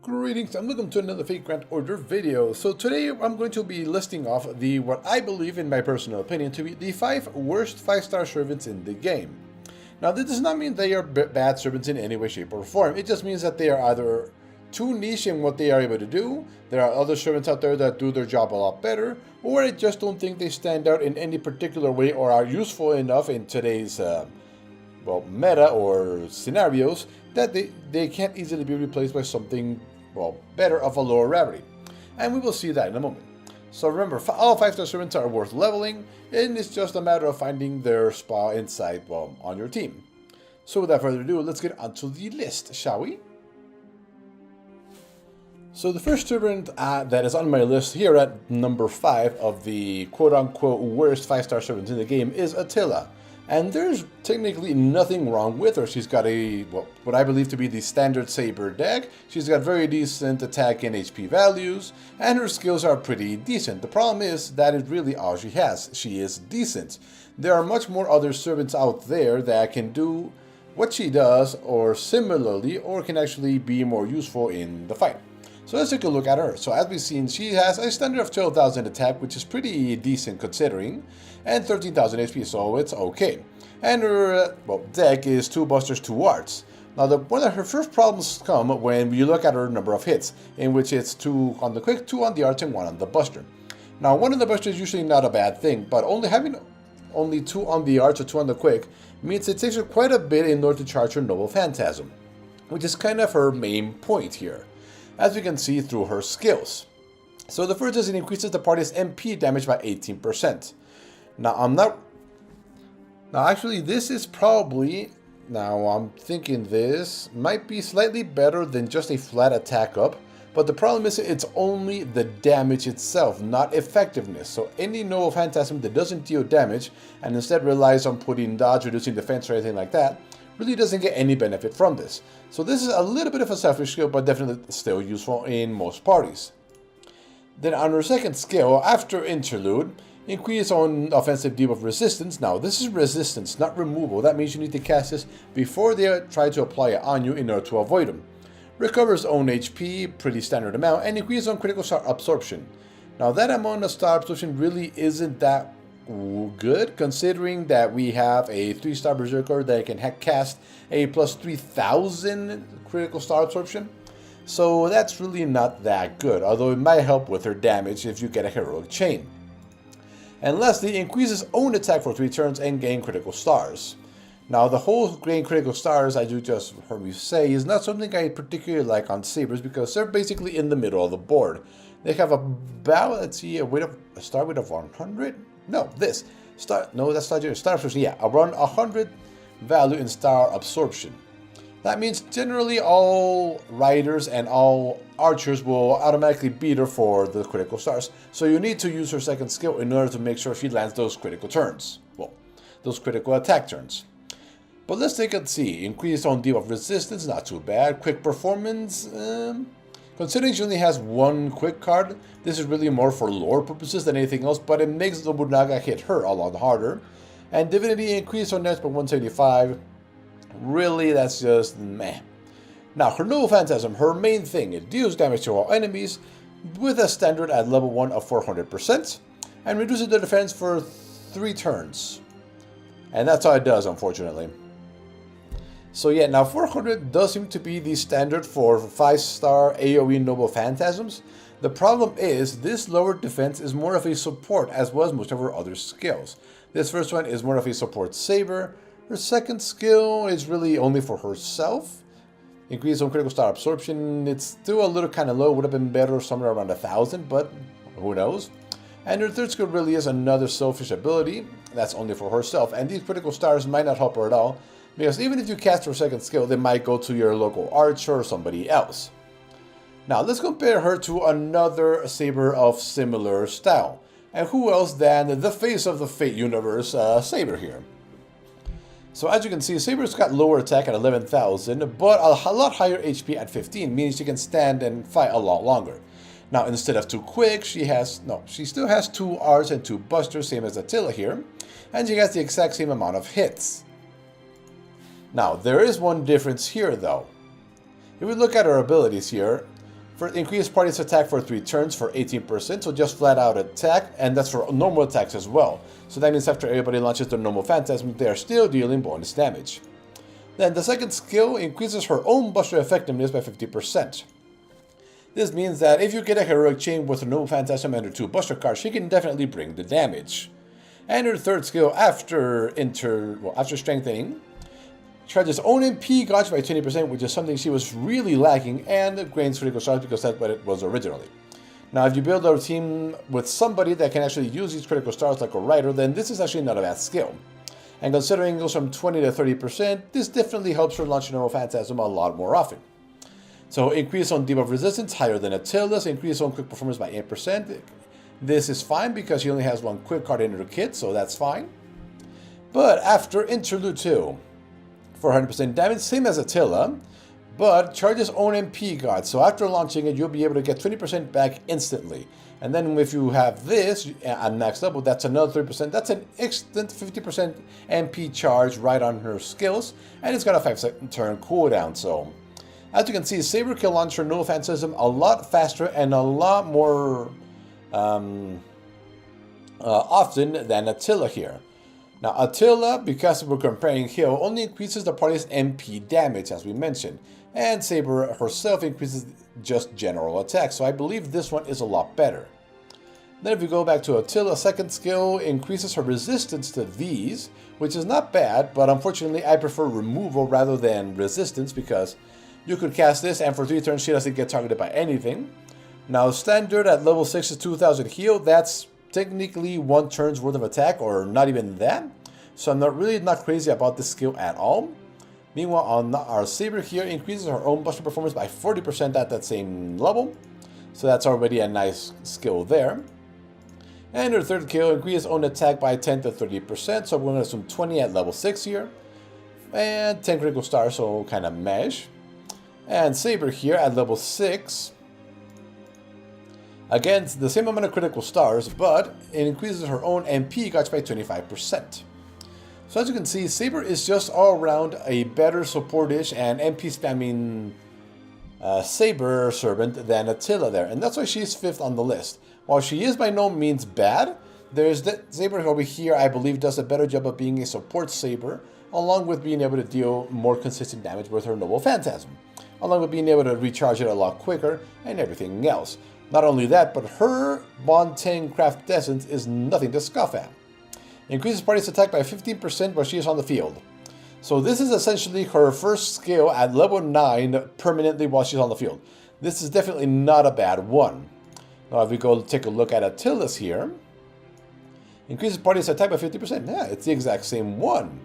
Greetings and welcome to another Fate Grand Order video. So today I'm going to be listing off what I believe, in my personal opinion, to be the 5 worst 5-star servants in the game. Now this does not mean they are bad servants in any way, shape or form. It just means that they are either too niche in what they are able to do, there are other servants out there that do their job a lot better, or I just don't think they stand out in any particular way or are useful enough in today's meta or scenarios that they can't easily be replaced by something, better of a lower rarity. And we will see that in a moment. So remember, all 5-star servants are worth leveling, and it's just a matter of finding their spot inside, on your team. So without further ado, let's get onto the list, shall we? So the first servant that is on my list here at number 5 of the quote-unquote worst 5-star servants in the game is Attila. And there's technically nothing wrong with her. She's got what I believe to be the standard saber deck. She's got very decent attack and HP values, and her skills are pretty decent. The problem is that is really all she has. She is decent. There are much more other servants out there that can do what she does, or similarly, or can actually be more useful in the fight. So let's take a look at her. So as we've seen, she has a standard of 12,000 attack, which is pretty decent considering, and 13,000 HP, so it's okay. And her deck is 2 busters, 2 arts. Now one of her first problems come when you look at her number of hits, in which it's 2 on the quick, 2 on the arts, and 1 on the buster. Now 1 on the buster is usually not a bad thing, but having only 2 on the arts or 2 on the quick means it takes her quite a bit in order to charge her Noble Phantasm, which is kind of her main point here, as we can see through her skills. So the first is it increases the party's MP damage by 18%. Actually this is probably, I'm thinking this might be slightly better than just a flat attack up, but the problem is it's only the damage itself, not effectiveness. So any Noble Phantasm that doesn't deal damage and instead relies on putting dodge, reducing defense, or anything like that, really doesn't get any benefit from this. So this is a little bit of a selfish skill, but definitely still useful in most parties. Then on her second skill, after Interlude, increase on offensive debuff resistance. Now this is resistance, not removal. That means you need to cast this before they try to apply it on you in order to avoid them. Recovers own HP, pretty standard amount, and increase on critical star absorption. Now that amount of star absorption really isn't that good, considering that we have a 3-star berserker that can cast a plus 3,000 critical star absorption. So that's really not that good, although it might help with her damage if you get a heroic chain. And lastly, increases own attack for 3 turns and gain critical stars. Now the whole gain critical stars, as you just heard me say, is not something I particularly like on sabers because they're basically in the middle of the board. They have about, let's see, a star weight of 100? No, that's star absorption, yeah, around 100 value in star absorption. That means generally all riders and all archers will automatically beat her for the critical stars. So you need to use her second skill in order to make sure she lands those critical turns. Those critical attack turns. But let's take a see. Increased on debuff resistance, not too bad. Quick performance, considering she only has 1 quick card, this is really more for lore purposes than anything else, but it makes the Nobunaga hit her a lot harder. And Divinity increased on next by 175. Really, that's just meh. Now, her Noble Phantasm, her main thing, it deals damage to all enemies with a standard at level 1 of 400% and reduces the defense for 3 turns. And that's all it does, unfortunately. So yeah, now 400 does seem to be the standard for 5-star AoE Noble Phantasms. The problem is this lower defense is more of a support, as well as most of her other skills. This first one is more of a support saber. Her second skill is really only for herself. Increase on critical star absorption, it's still a little kind of low, would have been better somewhere around 1,000, but who knows. And her third skill really is another selfish ability, that's only for herself, and these critical stars might not help her at all, because even if you cast her second skill, they might go to your local archer or somebody else. Now let's compare her to another saber of similar style, and who else than the face of the Fate universe, Saber here. So as you can see, Saber's got lower attack at 11,000, but a lot higher HP at 15, meaning she can stand and fight a lot longer. Now instead of 2 quick, she still has 2 arts and 2 busters, same as Attila here, and she has the exact same amount of hits. Now there is one difference here though. If we look at her abilities here, For increased party's attack for 3 turns for 18%, so just flat out attack, and that's for normal attacks as well. So that means after everybody launches their normal phantasm, they are still dealing bonus damage. Then the second skill increases her own buster effectiveness by 50%. This means that if you get a heroic chain with a normal phantasm and her 2 buster cards, she can definitely bring the damage. And her third skill after strengthening, charges own MP gauge by 20%, which is something she was really lacking, and gains critical stars because that's what it was originally. Now, if you build a team with somebody that can actually use these critical stars like a rider, then this is actually not a bad skill. And considering it goes from 20 to 30%, this definitely helps her launch normal phantasm a lot more often. So increase on debuff resistance higher than Attila's, increase on quick performance by 8%. This is fine because she only has 1 quick card in her kit, so that's fine. But after Interlude 2, 400% damage, same as Attila, but charges own MP guard. So after launching it, you'll be able to get 20% back instantly. And then if you have this at max level, that's another 30%. That's an instant 50% MP charge right on her skills, and it's got a 5-second turn cooldown. So as you can see, Saber can launch her normal phantasm a lot faster and a lot more often than Attila here. Now, Attila, because we're comparing heal, only increases the party's MP damage, as we mentioned. And Saber herself increases just general attack, so I believe this one is a lot better. Then if we go back to Attila, second skill increases her resistance to these, which is not bad, but unfortunately I prefer removal rather than resistance because you could cast this and for 3 turns she doesn't get targeted by anything. Now, standard at level 6 is 2000 heal, that's technically 1 turn's worth of attack, or not even that. So I'm not crazy about this skill at all. Meanwhile, on our Saber here, increases her own buster performance by 40% at that same level. So that's already a nice skill there. And her third skill increases own attack by 10 to 30%. So we're going to assume 20 at level 6 here. And 10 critical stars, so kind of mesh. And Saber here at level 6. Again, the same amount of critical stars, but it increases her own MP gauge by 25%. So as you can see, Saber is just all around a better support-ish and MP spamming Saber servant than Attila there. And that's why she's 5th on the list. While she is by no means bad, there's that Saber over here I believe does a better job of being a support Saber, along with being able to deal more consistent damage with her Noble Phantasm, along with being able to recharge it a lot quicker and everything else. Not only that, but her Bonten Craft Essence is nothing to scoff at. Increases party's attack by 15% while she is on the field. So this is essentially her first skill at level 9 permanently while she's on the field. This is definitely not a bad one. Now if we go take a look at Attila's here, increases party's attack by 50%. Yeah, it's the exact same one.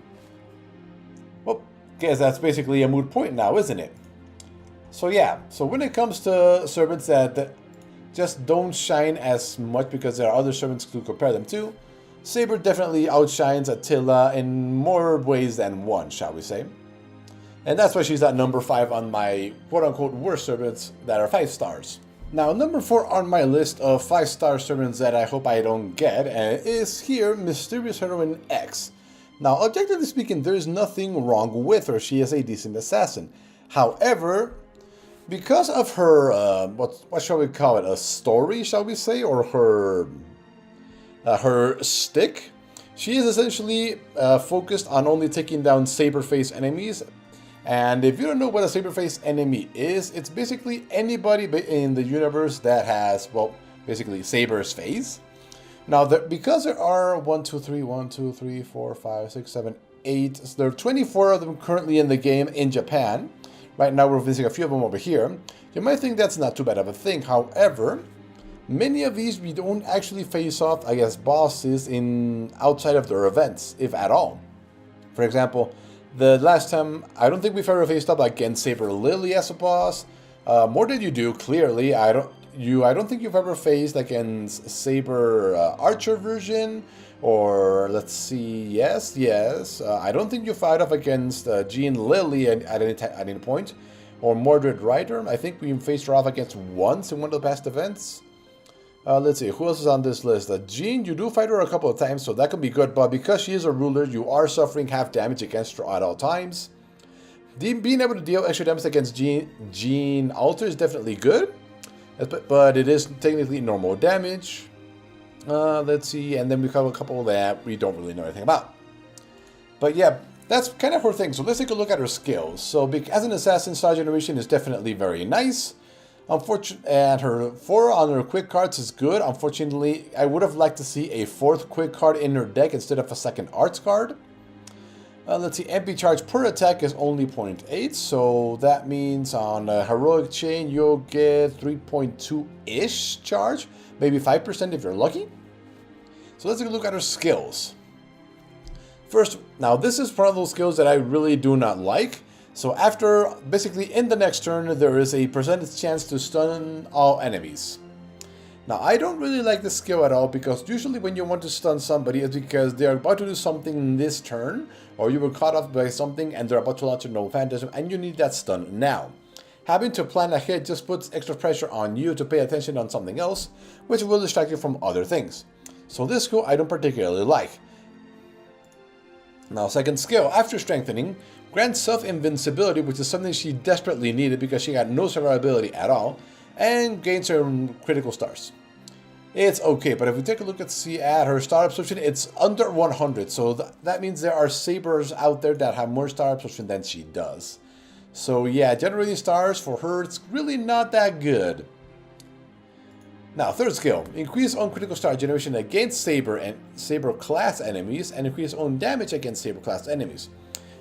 Well, guess that's basically a moot point now, isn't it? So yeah, so when it comes to servants that just don't shine as much because there are other servants to compare them to, Saber definitely outshines Attila in more ways than one, shall we say. And that's why she's at number 5 on my quote-unquote worst servants that are 5 stars. Now, number 4 on my list of 5-star servants that I hope I don't get is here, Mysterious Heroine X. Now, objectively speaking, there's nothing wrong with her. She is a decent assassin. However, because of her, what shall we call it, a story, shall we say, or her stick, she is essentially focused on only taking down saber-face enemies. And if you don't know what a saber-face enemy is, it's basically anybody in the universe that has, well, basically Saber's face. Now, because there are 1, 2, 3, 4, 5, 6, 7, 8, so there are 24 of them currently in the game in Japan. Right now we're visiting a few of them over here. You might think that's not too bad of a thing. However, many of these we don't actually face off against bosses outside of their events, if at all. For example, the last time, I don't think we've ever faced up against Saber Lily as a boss. More than you do, clearly. I don't think you've ever faced against Saber Archer version, or let's see, yes. I don't think you fight off against Jean Lily at any point, or Mordred Rider. I think we faced her off against once in one of the past events. Let's see, who else is on this list? Jean, you do fight her a couple of times, so that could be good, but because she is a ruler, you are suffering half damage against her at all times. Being able to deal extra damage against Jean Alter is definitely good. but it is technically normal damage. Let's see, and then we have a couple that we don't really know anything about. But yeah, that's kind of her thing. So let's take a look at her skills. So as an assassin, Star Generation is definitely very nice. Unfortunately, and her 4 on her quick cards is good. Unfortunately, I would have liked to see a 4th quick card in her deck instead of a 2nd arts card. Let's see, MP charge per attack is only 0.8, so that means on a heroic chain you'll get 3.2-ish charge, maybe 5% if you're lucky. So let's take a look at her skills. First, now this is one of those skills that I really do not like. So after, basically in the next turn, there is a percentage chance to stun all enemies. Now, I don't really like this skill at all because usually when you want to stun somebody, it's because they're about to do something this turn, or you were caught off by something and they're about to launch a no phantasm and you need that stun now. Having to plan ahead just puts extra pressure on you to pay attention on something else, which will distract you from other things. So this skill I don't particularly like. Now, second skill, after strengthening, grants self-invincibility, which is something she desperately needed because she had no survivability at all, and gains her critical stars. It's okay, but if we take a look at her star absorption, it's under 100, so that means there are sabers out there that have more star absorption than she does. So yeah, generating stars for her, it's really not that good. Now, third skill, increase own critical star generation against Saber and Saber class enemies, and increase own damage against Saber class enemies.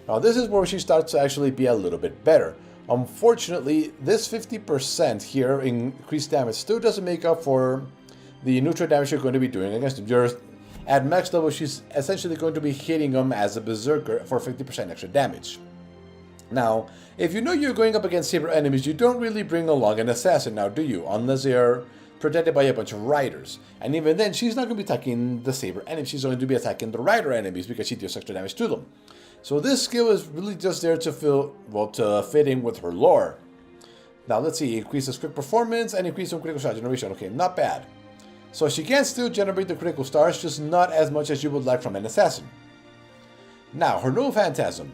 Now, this is where she starts to actually be a little bit better. Unfortunately, this 50% here increased damage still doesn't make up for the neutral damage you're going to be doing against them. You're at max level, she's essentially going to be hitting them as a berserker for 50% extra damage. Now, if you know you're going up against Saber enemies, you don't really bring along an assassin now, do you? Unless they're protected by a bunch of riders. And even then, she's not going to be attacking the Saber enemies. She's going to be attacking the rider enemies because she deals extra damage to them. So this skill is really just there to fit in with her lore. Now let's see, increases quick performance and increase on critical star generation. Okay, not bad. So she can still generate the critical stars, just not as much as you would like from an assassin. Now, her no phantasm.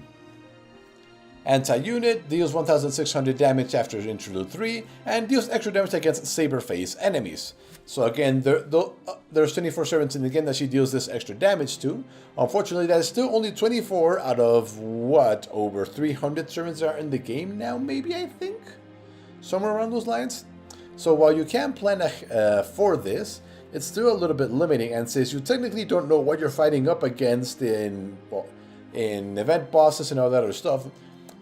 Anti-unit, deals 1600 damage after Interlude 3, and deals extra damage against Saber phase enemies. So again, there's 24 servants in the game that she deals this extra damage to. Unfortunately, that is still only 24 out of, what, over 300 servants are in the game now, maybe, I think? Somewhere around those lines. So while you can plan for this, it's still a little bit limiting, and since you technically don't know what you're fighting up against in event bosses and all that other stuff,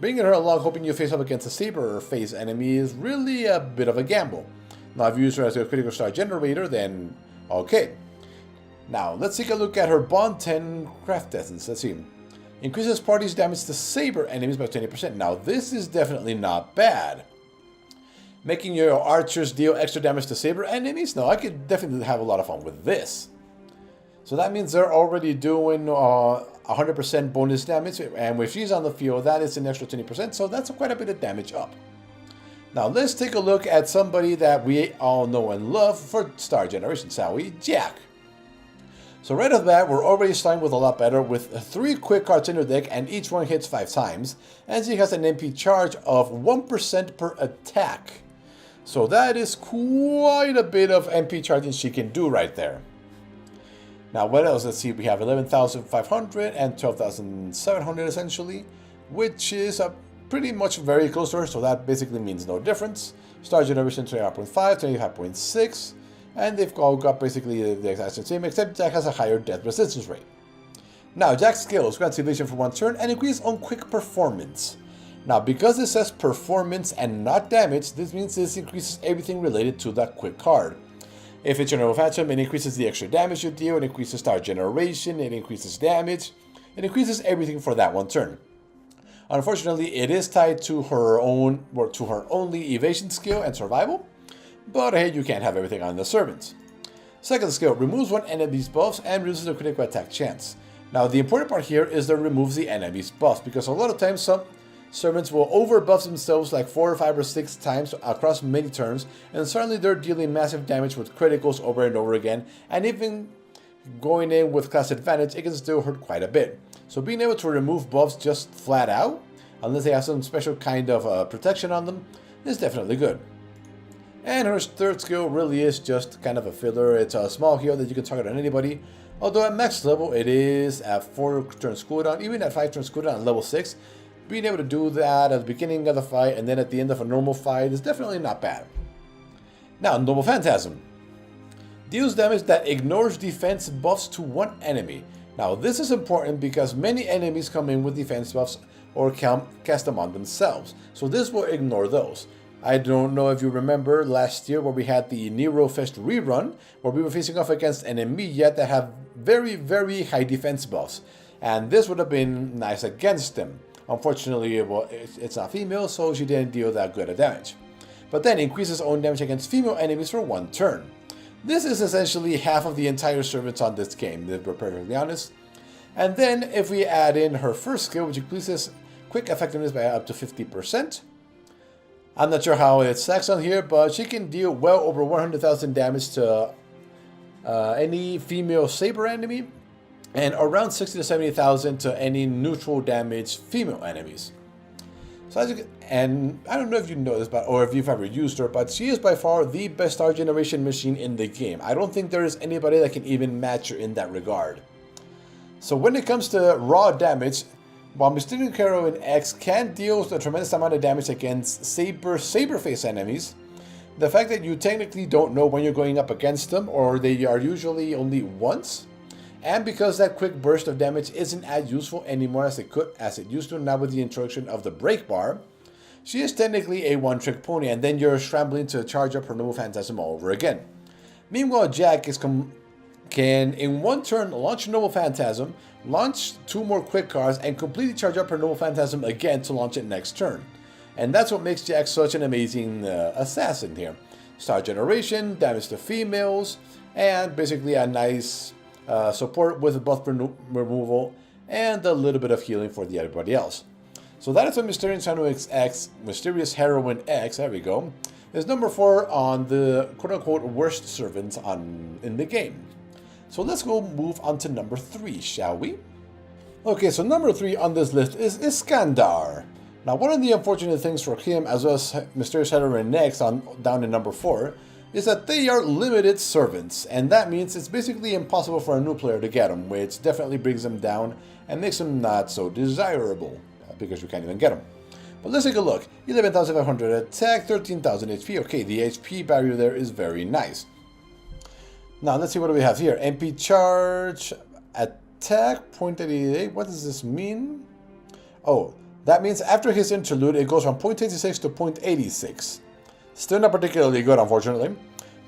bringing her along hoping you face up against a Saber phase enemy is really a bit of a gamble. Now, if you use her as a critical star generator, then okay. Now, let's take a look at her Bond 10 craft essence. Let's see. Increases party's damage to Saber enemies by 20%. Now, this is definitely not bad. Making your archers deal extra damage to Saber enemies? No, I could definitely have a lot of fun with this. So that means they're already doing 100% bonus damage, and if she's on the field, that is an extra 20%, so that's quite a bit of damage up. Now let's take a look at somebody that we all know and love for Star Generation, shall we? Jack. So right off the bat, we're already starting with a lot better with 3 quick cards in her deck, and each one hits 5 times, and she has an MP charge of 1% per attack. So that is quite a bit of MP charging she can do right there. Now, what else? Let's see, we have 11,500 and 12,700 essentially, which is pretty much very close to her, so that basically means no difference. Star Generation 25.5, 25.6, and they've all got basically the exact same, except Jack has a higher death resistance rate. Now, Jack's skills grants evasion for 1 turn and increase on quick performance. Now, because it says performance and not damage, this means this increases everything related to that quick card. If it's your normal phantom, it increases the extra damage you deal, it increases star generation, it increases damage, it increases everything for that 1 turn. Unfortunately, it is tied to her own, or to her only evasion skill and survival, but hey, you can't have everything on the servants. Second skill, removes 1 enemy's buffs and reduces the critical attack chance. Now, the important part here is that it removes the enemy's buffs, because a lot of times some servants will overbuff themselves like 4 or 5 or 6 times across many turns, and suddenly they're dealing massive damage with criticals over and over again, and even going in with class advantage, it can still hurt quite a bit. So being able to remove buffs just flat out, unless they have some special kind of protection on them, is definitely good. And her third skill really is just kind of a filler. It's a small heal that you can target on anybody. Although at max level it is at 4 turns cooldown, even at 5 turns cooldown at level 6. Being able to do that at the beginning of the fight and then at the end of a normal fight is definitely not bad. Now, Noble Phantasm. Deals damage that ignores defense buffs to one enemy. Now, this is important because many enemies come in with defense buffs or cast them on themselves. So this will ignore those. I don't know if you remember last year where we had the Nero Fest rerun, where we were facing off against an Emilia that have very, very high defense buffs. And this would have been nice against them. Unfortunately, well, it's not female, so she didn't deal that good of damage. But then increases own damage against female enemies for 1 turn. This is essentially half of the entire servants on this game, if we're perfectly honest. And then if we add in her first skill, which increases quick effectiveness by up to 50%. I'm not sure how it stacks on here, but she can deal well over 100,000 damage to any female saber enemy, and around 60 to 70,000 to any neutral damage female enemies. So as you can, and I don't know if you know this, or if you've ever used her, but she is by far the best star generation machine in the game. I don't think there is anybody that can even match her in that regard. So when it comes to raw damage, while Mysterious Heroine X can deal a tremendous amount of damage against saber-face enemies, the fact that you technically don't know when you're going up against them, or they are usually only once, and because that quick burst of damage isn't as useful anymore as it used to now with the introduction of the break bar, she is technically a one-trick pony, and then you're scrambling to charge up her Noble Phantasm all over again. Meanwhile, Jack can in 1 turn launch Noble Phantasm, launch 2 more quick cards, and completely charge up her Noble Phantasm again to launch it next turn. And that's what makes Jack such an amazing assassin here. Star generation, damage to females, and basically a nice support with buff removal and a little bit of healing for everybody else. So that is what Mysterious Heroine X, there we go, is number 4 on the quote-unquote worst servants in the game. So let's go move on to number 3, shall we? Okay, so number 3 on this list is Iskandar. Now, one of the unfortunate things for him, as well as Mysterious Heroine X down in number 4, is that they are limited servants, and that means it's basically impossible for a new player to get them, which definitely brings them down and makes them not so desirable, because you can't even get them. But let's take a look. 11,500 attack, 13,000 HP. Okay, the HP barrier there is very nice. Now, let's see what do we have here. MP charge, attack, 0.88. What does this mean? Oh, that means after his interlude, it goes from 0.86 to 0.86. Still not particularly good, unfortunately.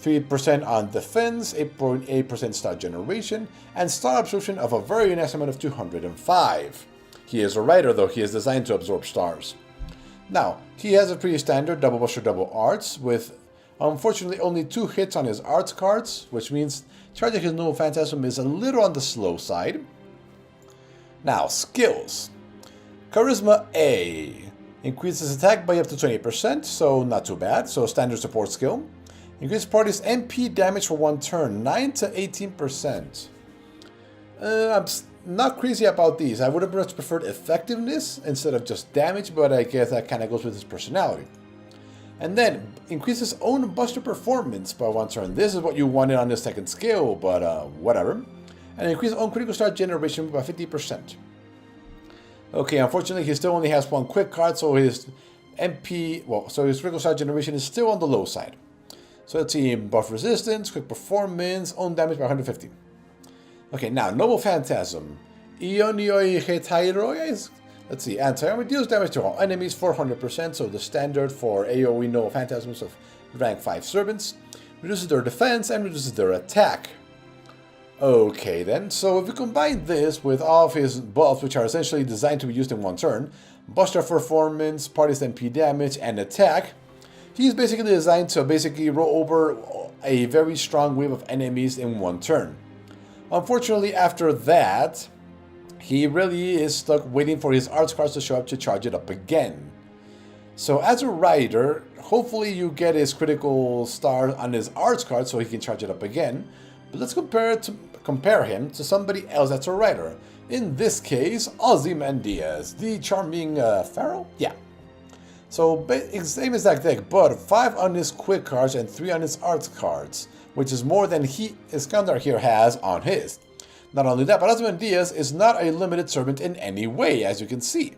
3% on defense, 8.8% star generation, and star absorption of a very nice amount of 205. He is a rider, though. He is designed to absorb stars. Now, he has a pretty standard double buster, double arts, with unfortunately only 2 hits on his arts cards, which means charging his Noble Phantasm is a little on the slow side. Now, skills. Charisma A. Increases attack by up to 20%, so not too bad. So standard support skill. Increases party's MP damage for 1 turn, 9 to 18%. I'm not crazy about these. I would have much preferred effectiveness instead of just damage, but I guess that kind of goes with his personality. And then, increases own buster performance by 1 turn. This is what you wanted on the second skill, but whatever. And increases own critical star generation by 50%. Okay, unfortunately, he still only has 1 quick card, so his so his critical star generation is still on the low side. So let's see, buff resistance, quick performance, own damage by 150. Okay, now, Noble Phantasm. Let's see, anti-armor deals damage to all enemies, 400%, so the standard for AoE Noble Phantasms of rank 5 servants. Reduces their defense and reduces their attack. Okay then, so if you combine this with all of his buffs, which are essentially designed to be used in 1 turn, buster performance, party's MP damage, and attack, he's basically designed to basically roll over a very strong wave of enemies in 1 turn. Unfortunately, after that, he really is stuck waiting for his arts cards to show up to charge it up again. So as a rider, hopefully you get his critical star on his arts card so he can charge it up again. But let's compare him to somebody else that's a rider. In this case, Ozymandias, the charming pharaoh? Yeah. So same exact deck, but 5 on his quick cards and 3 on his arts cards, which is more than Iskandar here has on his. Not only that, but Ozymandias is not a limited servant in any way, as you can see.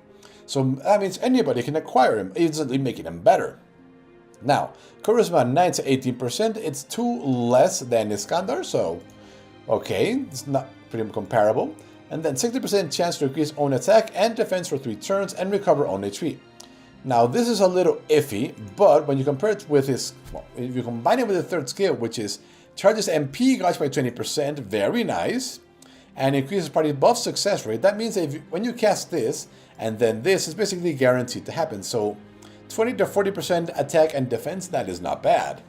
So that means anybody can acquire him, instantly making him better. Now, Charisma 9 to 18%, it's 2 less than Iskandar, so okay, it's not pretty comparable. And then 60% chance to increase own attack and defense for 3 turns and recover own HP. Now, this is a little iffy, but when you compare it with his, well, if you combine it with the third skill, which is charges MP gauge by 20%, very nice, and increases party buff success rate, that means that when you cast this, and then this is basically guaranteed to happen. So 20 to 40% attack and defense, that is not bad.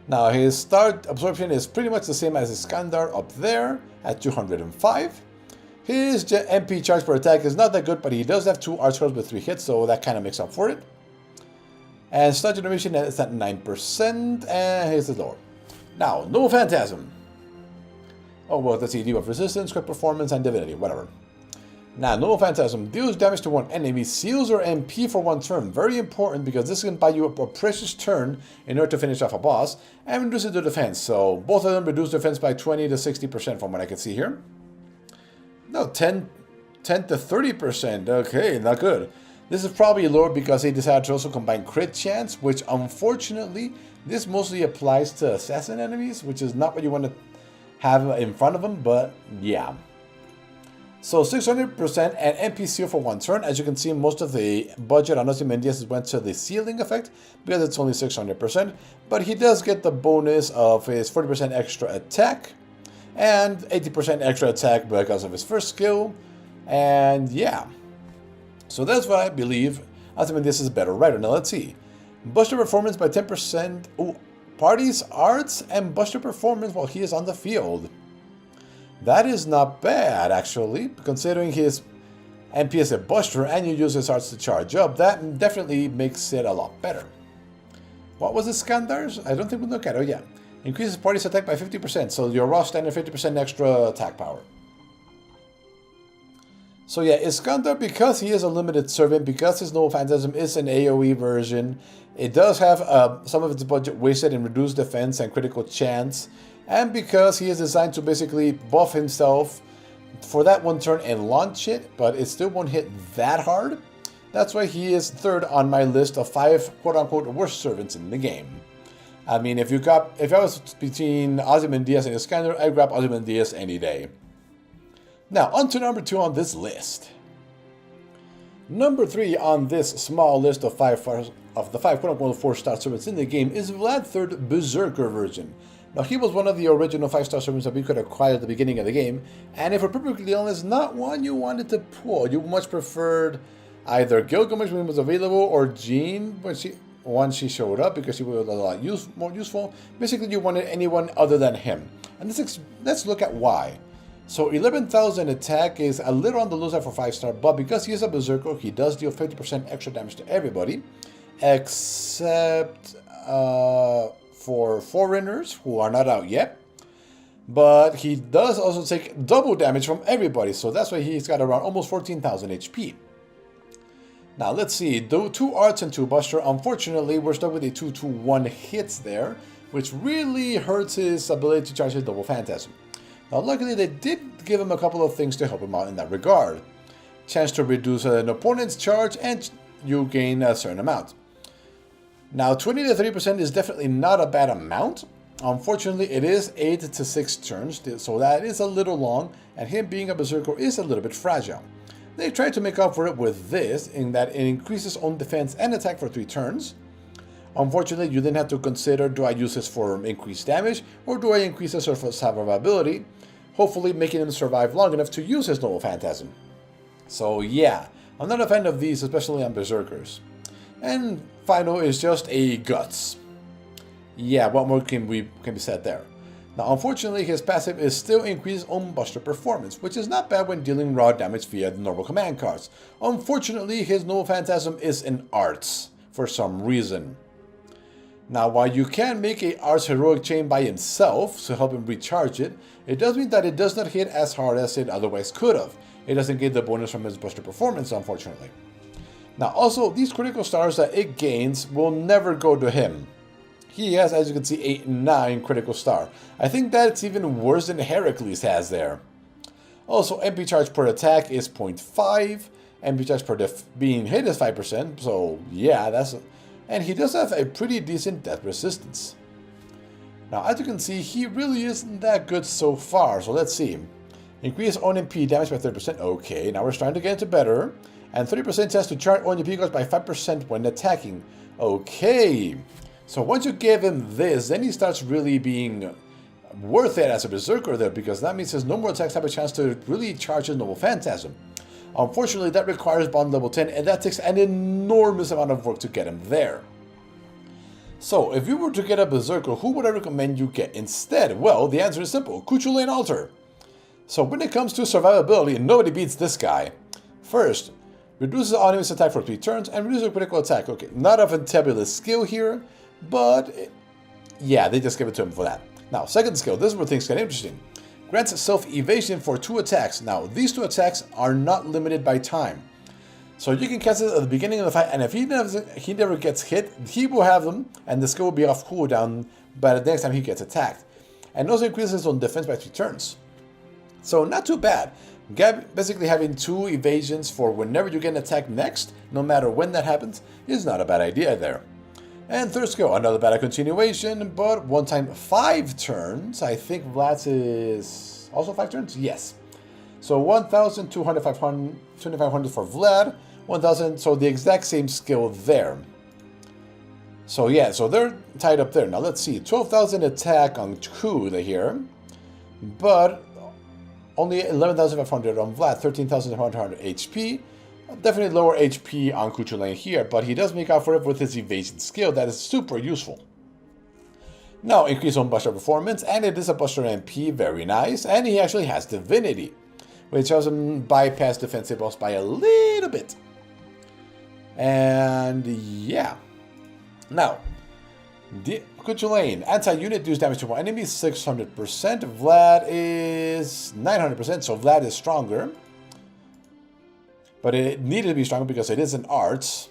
Now, his start absorption is pretty much the same as Iskandar up there at 205. His MP charge per attack is not that good, but he does have 2 arch cards with 3 hits, so that kind of makes up for it. And start generation is at 9%, and his is lower. Now, Noble Phantasm. Oh, well, let's see, debuff resistance, quick performance, and divinity, whatever. Now, Noble Phantasm deals damage to one enemy, seals your MP for 1 turn. Very important, because this can buy you a precious turn in order to finish off a boss, and reduces the defense. So, both of them reduce defense by 20 to 60% from what I can see here. No, 10 to 30%. Okay, not good. This is probably lower because they decided to also combine crit chance, which unfortunately, this mostly applies to assassin enemies, which is not what you want to have in front of them, but yeah. So 600% and MP seal for 1 turn. As you can see, most of the budget on Ozymandias went to the sealing effect because it's only 600%, but he does get the bonus of his 40% extra attack and 80% extra attack because of his first skill, and yeah. So that's why I believe Ozymandias is better writer. Now let's see. Buster performance by 10%. Ooh, parties, arts, and buster performance while he is on the field. That is not bad, actually, considering his MP is a buster and you use his arts to charge up. That definitely makes it a lot better. What was Iskandar's? I don't think we look at it. Oh, yeah. Increases party's attack by 50%, so your raw standard 50% extra attack power. So yeah, Iskandar, because he is a limited servant, because his Noble Phantasm is an AoE version, it does have some of its budget wasted in reduced defense and critical chance, and because he is designed to basically buff himself for that 1 turn and launch it, but it still won't hit that hard, that's why he is 3rd on my list of 5 quote-unquote worst servants in the game. I mean, if I was between Ozymandias and Iskandar, I'd grab Ozymandias any day. Now, on to number 2 on this list. Number 3 on this small list of the 5 quote-unquote 4-star servants in the game is Vlad III Berserker version. Now, he was one of the original 5-star servants that we could acquire at the beginning of the game, and if we're perfectly honest, not one you wanted to pull. You much preferred either Gilgamesh when he was available, or Jean once she showed up, because she was a lot more useful. Basically, you wanted anyone other than him. And let's look at why. So 11,000 attack is a little on the low side for 5-star, but because he is a Berserker, he does deal 50% extra damage to everybody, except for foreigners who are not out yet. But he does also take double damage from everybody, so that's why he's got around almost 14,000 HP. Now let's see, 2 arts and 2 buster. Unfortunately, we're stuck with a 2-1 hits there, which really hurts his ability to charge his Noble Phantasm. Now luckily they did give him a couple of things to help him out in that regard. Chance to reduce an opponent's charge, and you gain a certain amount. Now 20 to 30% is definitely not a bad amount. Unfortunately, it is 8 to 6 turns, so that is a little long, and him being a Berserker is a little bit fragile. They tried to make up for it with this, in that it increases own defense and attack for 3 turns. Unfortunately, you then have to consider, do I use this for increased damage, or do I increase his survivability, hopefully making him survive long enough to use his Noble Phantasm. So yeah, I'm not a fan of these, especially on Berserkers. And final is just a Guts. Yeah, what more can be said there? Now, unfortunately, his passive is still increased own buster performance, which is not bad when dealing raw damage via the normal command cards. Unfortunately, his Noble Phantasm is in arts for some reason. Now, while you can make a arts heroic chain by himself to help him recharge it, it does mean that it does not hit as hard as it otherwise could have. It doesn't get the bonus from his buster performance, unfortunately. Now also, these critical stars that it gains will never go to him. He has, as you can see, 8 and 9 critical star. I think that's even worse than Heracles has there. Also, MP charge per attack is 0.5. MP charge per being hit is 5%. So yeah, and he does have a pretty decent death resistance. Now, as you can see, he really isn't that good so far. So let's see. Increase own MP damage by 30%. Okay, now we're starting to get into better. And 30% chance to charge own MP goes by 5% when attacking. Okay. So once you give him this, then he starts really being worth it as a berserker there, because that means his normal attacks have a chance to really charge his noble phantasm. Unfortunately, that requires bond level 10, and that takes an enormous amount of work to get him there. So, if you were to get a berserker, who would I recommend you get instead? Well, the answer is simple: Cuchulainn Altar. So when it comes to survivability, nobody beats this guy. First, reduces the enemy's attack for 3 turns, and reduces the critical attack. Okay, not a fantabulous skill here, but yeah, they just give it to him for that. Now, second skill, this is where things get interesting. Grants self-evasion for 2 attacks. Now, these 2 attacks are not limited by time. So you can cast it at the beginning of the fight, and if he never gets hit, he will have them, and the skill will be off cooldown by the next time he gets attacked. And also increases his own defense by 3 turns. So not too bad. Basically having 2 evasions for whenever you get an attack next, no matter when that happens, is not a bad idea there. And third skill, another battle continuation, but 1 time 5 turns. I think Vlad's is also 5 turns? Yes. So 1,200, 2,500 for Vlad, 1,000, so the exact same skill there. So yeah, so they're tied up there. Now let's see, 12,000 attack on Kuda here, but only 11,500 on Vlad, 13,100 HP. Definitely lower HP on Cuchulainn here, but he does make out for it with his evasion skill. That is super useful. Now, increase on Buster performance, and it is a Buster MP, very nice. And he actually has Divinity, which helps him bypass defensive buffs by a little bit. And yeah. Now, Cuchulainn, anti-unit deals damage to one enemy, 600%. Vlad is 900%, so Vlad is stronger. But it needed to be stronger because it is an art.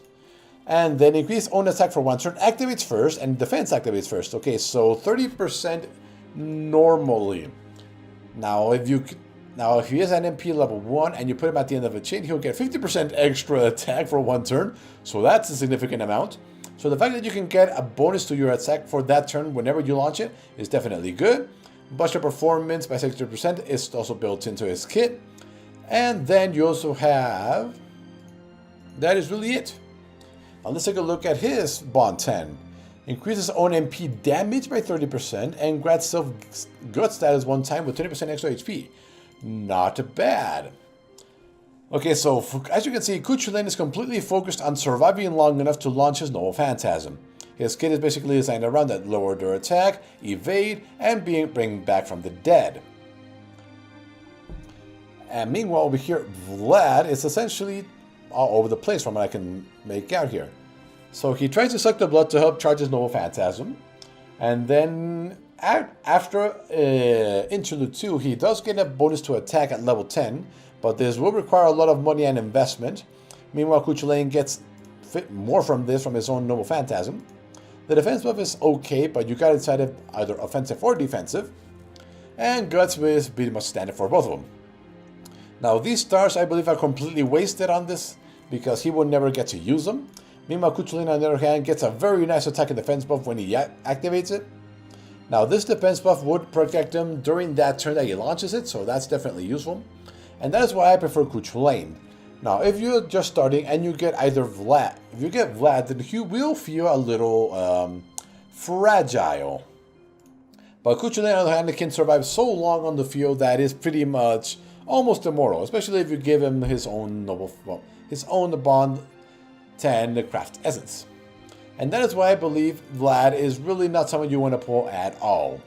And then increase own attack for 1 turn activates first, and defense activates first. Okay, so 30% normally. Now, if he is an MP level 1 and you put him at the end of a chain, he'll get 50% extra attack for 1 turn. So that's a significant amount. So the fact that you can get a bonus to your attack for that turn whenever you launch it is definitely good. Buster performance by 60% is also built into his kit. And then you also have, that is really it. Now let's take a look at his Bond 10. Increases own MP damage by 30% and grants self-gut status 1 time with 20% extra HP. Not bad. Okay, so as you can see, Cuchulainn is completely focused on surviving long enough to launch his Noble Phantasm. His kit is basically designed around that: lower their attack, evade, and bring back from the dead. And meanwhile, over here, Vlad is essentially all over the place from what I can make out here. So he tries to suck the blood to help charge his Noble Phantasm. And then after Interlude 2, he does get a bonus to attack at level 10. But this will require a lot of money and investment. Meanwhile, Cuchulainn gets more from this from his own Noble Phantasm. The defense buff is okay, but you gotta decide if either offensive or defensive. And Guts is pretty much standard for both of them. Now, these stars, I believe, are completely wasted on this because he will never get to use them. Meanwhile, Cuchulainn, on the other hand, gets a very nice attack and defense buff when he activates it. Now, this defense buff would protect him during that turn that he launches it, so that's definitely useful. And that is why I prefer Cuchulainn. Now, if you're just starting and you get either Vlad, if you get Vlad, then he will feel a little fragile. But Cuchulainn, on the other hand, can survive so long on the field that is pretty much almost immortal, especially if you give him his own his own Bond 10 craft essence. And that is why I believe Vlad is really not someone you want to pull at all.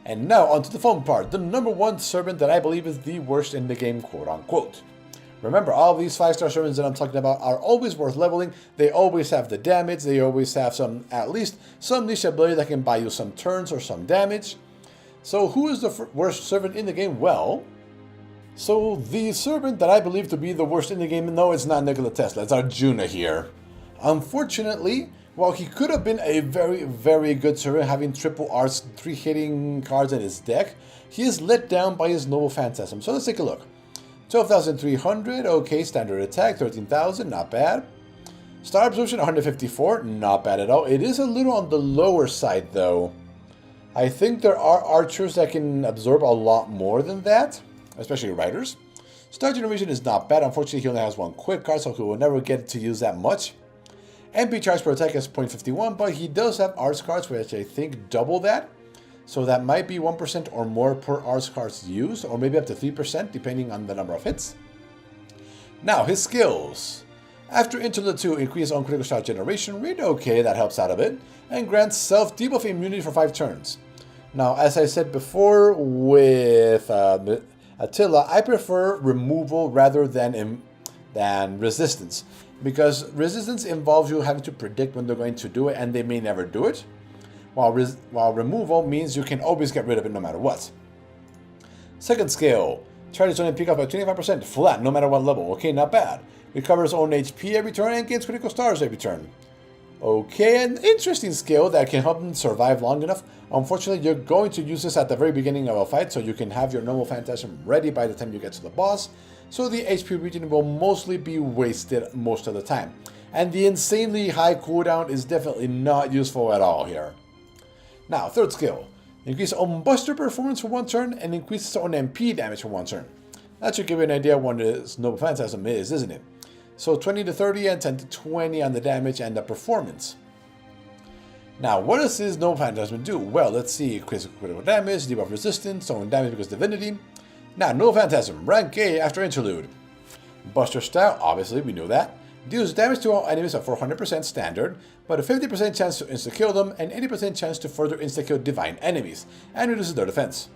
And now onto the fun part, the number 1 servant that I believe is the worst in the game, quote unquote. Remember, all of these 5-star servants that I'm talking about are always worth leveling. They always have the damage. They always have at least some niche ability that can buy you some turns or some damage. So who is the worst servant in the game? Well, So the servant that I believe to be the worst in the game, no, it's not Nikola Tesla, it's Arjuna here. Unfortunately, while he could have been a very, very good servant having triple R's, 3 hitting cards in his deck, he is let down by his Noble Phantasm. So let's take a look. 12,300, okay, standard attack, 13,000, not bad. Star absorption, 154, not bad at all. It is a little on the lower side though. I think there are archers that can absorb a lot more than that, especially riders. Star generation is not bad. Unfortunately, he only has 1 quick card, so he will never get to use that much. MP charge per attack is 0.51, but he does have arts cards, which I think double that. So that might be 1% or more per arts cards used, or maybe up to 3%, depending on the number of hits. Now, his skills. After Interlude 2, increase on critical shot generation rate, okay, that helps out a bit, and grants self-debuff immunity for 5 turns. Now, as I said before with Attila, I prefer removal rather than resistance, because resistance involves you having to predict when they're going to do it, and they may never do it, while removal means you can always get rid of it no matter what. Second skill, charges own peak up by 25%, flat no matter what level, okay, not bad. Recovers own HP every turn and gains critical stars every turn. Okay, an interesting skill that can help them survive long enough. Unfortunately, you're going to use this at the very beginning of a fight, so you can have your normal Phantasm ready by the time you get to the boss, so the HP regen will mostly be wasted most of the time. And the insanely high cooldown is definitely not useful at all here. Now, third skill. Increase own Buster performance for 1 turn and increases own MP damage for 1 turn. That should give you an idea of what this Noble Phantasm is, isn't it? So 20 to 30 and 10 to 20 on the damage and the performance. Now, what does this Noble Phantasm do? Well, let's see. Critical damage, debuff resistance, own damage because divinity. Now, Noble Phantasm, rank A after Interlude. Buster style, obviously, we know that. Deals damage to all enemies at 400% standard, but a 50% chance to insta-kill them and 80% chance to further insta-kill divine enemies, and reduces their defense.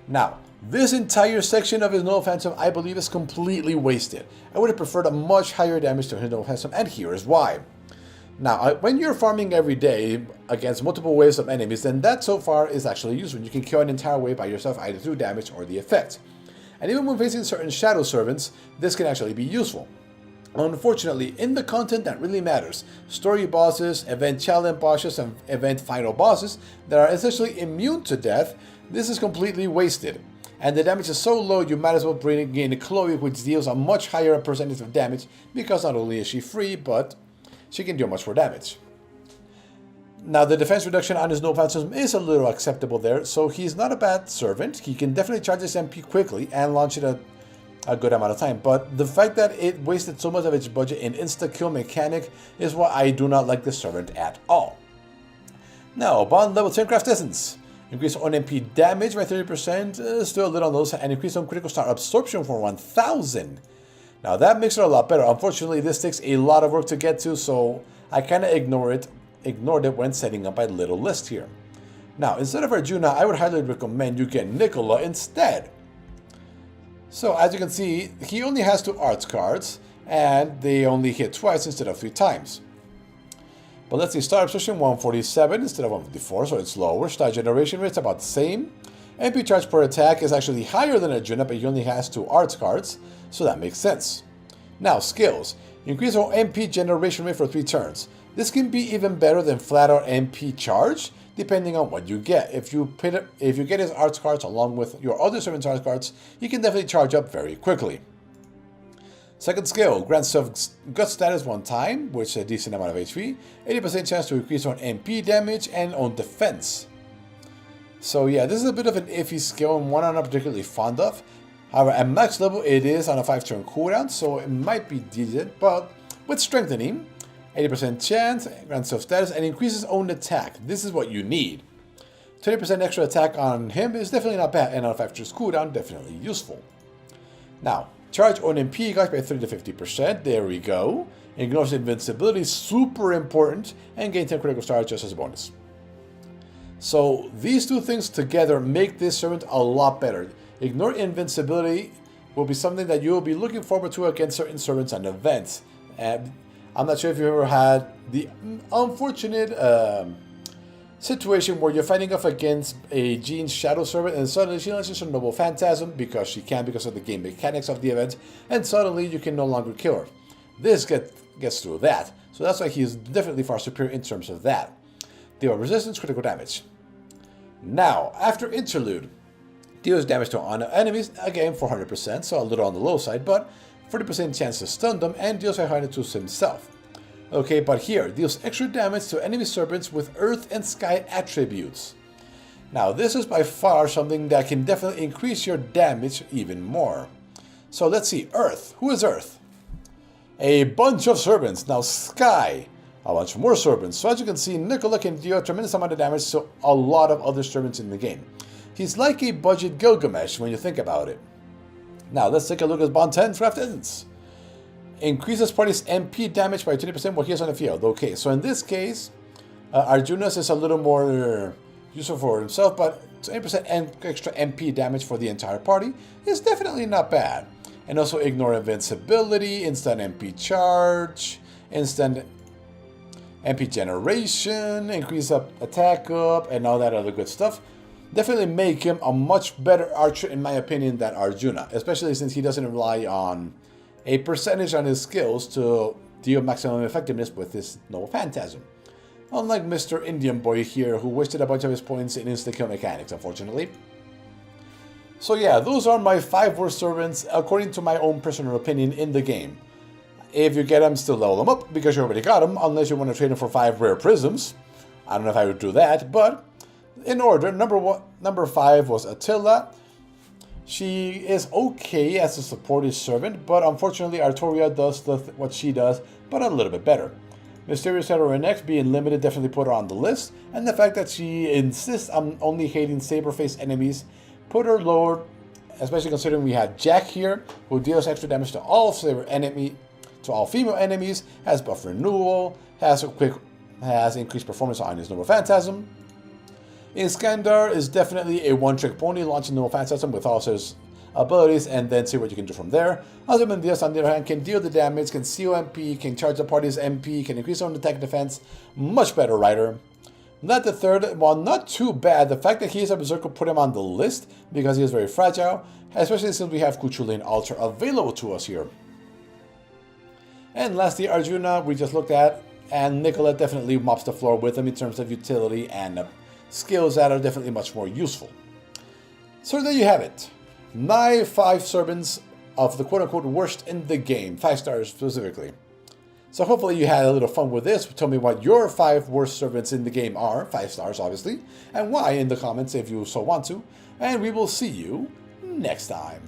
Now, this entire section of his Noble Phantasm, I believe, is completely wasted. I would have preferred a much higher damage to his Noble Phantasm, and here is why. Now, when you're farming every day against multiple waves of enemies, then that so far is actually useful. You can kill an entire wave by yourself either through damage or the effect. And even when facing certain shadow servants, this can actually be useful. Unfortunately, in the content that really matters, story bosses, event challenge bosses, and event final bosses that are essentially immune to death, this is completely wasted. And the damage is so low, you might as well bring in Chloe, which deals a much higher percentage of damage, because not only is she free, but she can deal much more damage. Now, the defense reduction on his Noble Phantasm is a little acceptable there, so he's not a bad servant. He can definitely charge his MP quickly and launch it a good amount of time, but the fact that it wasted so much of its budget in insta-kill mechanic is why I do not like this servant at all. Now, Bond level 10 Craft Essence. Increase on MP damage by 30%, still a little on those, and increase on critical star absorption for 1,000. Now that makes it a lot better. Unfortunately, this takes a lot of work to get to, so I kind of ignored it when setting up my little list here. Now, instead of Arjuna, I would highly recommend you get Nikola instead. So, as you can see, he only has 2 arts cards, and they only hit twice instead of 3 times. But let's see, star absorption 147 instead of 154, so it's lower. Star generation rate's about the same. MP charge per attack is actually higher than Arjuna, but he only has 2 arts cards, so that makes sense. Now, skills. Increase our MP generation rate for 3 turns. This can be even better than flat out MP charge, depending on what you get. If you get his arts cards along with your other servant's arts cards, he can definitely charge up very quickly. Second skill, grants self-gut status 1 time, which is a decent amount of HP, 80% chance to increase on MP damage and on defense. So yeah, this is a bit of an iffy skill and one I'm not particularly fond of. However, at max level it is on a 5-turn cooldown, so it might be decent, but with strengthening, 80% chance, grants self-status, and increases own attack. This is what you need. 20% extra attack on him is definitely not bad, and on a 5-turn cooldown, definitely useful. Now, charge on MP guys by 30 to 50%, there we go. Ignores invincibility, super important, and gain 10 critical stars just as a bonus. So these 2 things together make this servant a lot better. Ignore invincibility will be something that you will be looking forward to against certain servants and events. And I'm not sure if you ever had the unfortunate situation where you're fighting off against a Jean's Shadow Servant and suddenly she launches a Noble Phantasm because she can because of the game mechanics of the event, and suddenly you can no longer kill her. This gets through that, so that's why he is definitely far superior in terms of that. Deal resistance, critical damage. Now, after Interlude, deals damage to enemies, again 400%, so a little on the low side, but 40% chance to stun them, and deals 500 to himself. Okay, but here, deals extra damage to enemy serpents with Earth and Sky attributes. Now, this is by far something that can definitely increase your damage even more. So let's see, Earth. Who is Earth? A bunch of serpents. Now, Sky. A bunch more serpents. So as you can see, Nicola can deal a tremendous amount of damage to a lot of other serpents in the game. He's like a budget Gilgamesh when you think about it. Now, let's take a look at Bond 10 for instance. Increases party's MP damage by 20% while he is on the field. Okay, so in this case, Arjuna's is a little more useful for himself, but 20% extra MP damage for the entire party is definitely not bad. And also ignore invincibility, instant MP charge, instant MP generation, increase attack up, and all that other good stuff. Definitely make him a much better archer in my opinion than Arjuna, especially since he doesn't rely on a percentage on his skills to deal maximum effectiveness with his Noble Phantasm. Unlike Mr. Indian Boy here, who wasted a bunch of his points in insta-kill mechanics, unfortunately. So yeah, those are my 5 worst servants, according to my own personal opinion in the game. If you get them, still level them up, because you already got them, unless you want to trade them for 5 rare prisms. I don't know if I would do that, but in order, number 5 was Attila. She is okay as a supportive servant, but unfortunately Artoria does what she does, but a little bit better. Mysterious Heroine next, being limited, definitely put her on the list, and the fact that she insists on only hating saber-faced enemies put her lower, especially considering we had Jack here, who deals extra damage to all female enemies, has buff renewal, has increased performance on his Noble Phantasm. Iskandar is definitely a one-trick pony, launching Noble Phantasm with all his abilities and then see what you can do from there. Ozymandias, on the other hand, can deal the damage, can seal MP, can charge the party's MP, can increase own attack defense. Much better rider. Vlad III, while not too bad, the fact that he is a berserker put him on the list because he is very fragile, especially since we have Cuchulain Altar available to us here. And lastly, Arjuna, we just looked at, and Nicola definitely mops the floor with him in terms of utility and skills that are definitely much more useful. So there you have it. My 5 servants of the quote-unquote worst in the game, 5 stars specifically. So hopefully you had a little fun with this. Tell me what your 5 worst servants in the game are, 5 stars obviously, and why in the comments if you so want to. And we will see you next time.